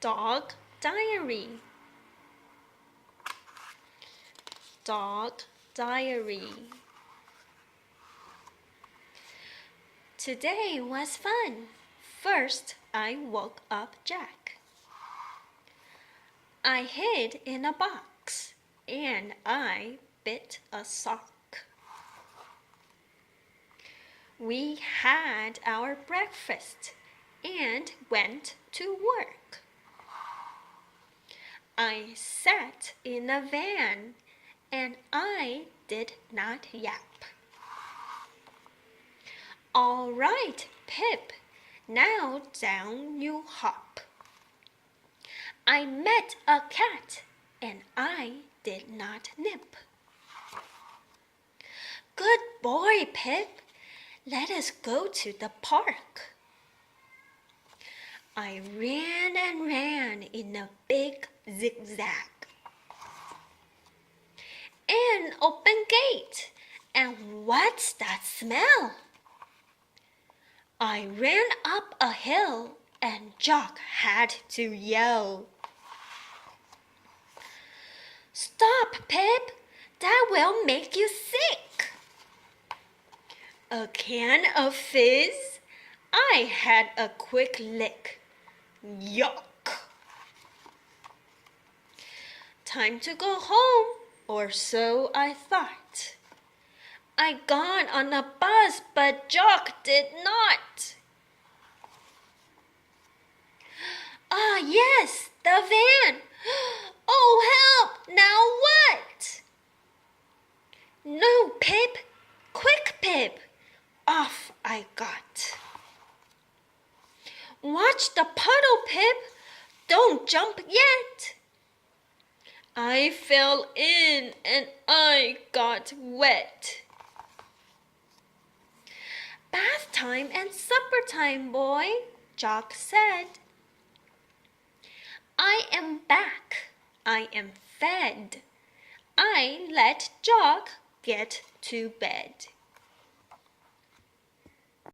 Dog diary. Dog diary. Today was fun. First, I woke up Jack. I hid in a box and I bit a sock. We had our breakfast and went to work. I sat in a van and I did not yap. All right, Pip, now down you hop. I met a cat and I did not nip. Good boy, Pip. Let us go to the park. I ran and ran in a big zigzag. An open gate, and what's that smell? I ran up a hill and Jock had to yell. Stop, Pip! That will make you sick. A can of fizz? I had a quick lick. Yuck! Time to go home, or so I thought. I got on a bus, but Jock did not. Ah, yes, the van. Oh, help! Now what? No, Pip. Quick, Pip. Off I got. Watch the puddle, Pip. Don't jump yet. I fell in and I got wet. Bath time and supper time, boy, Jock said. I am back. I am fed. I let Jock get to bed.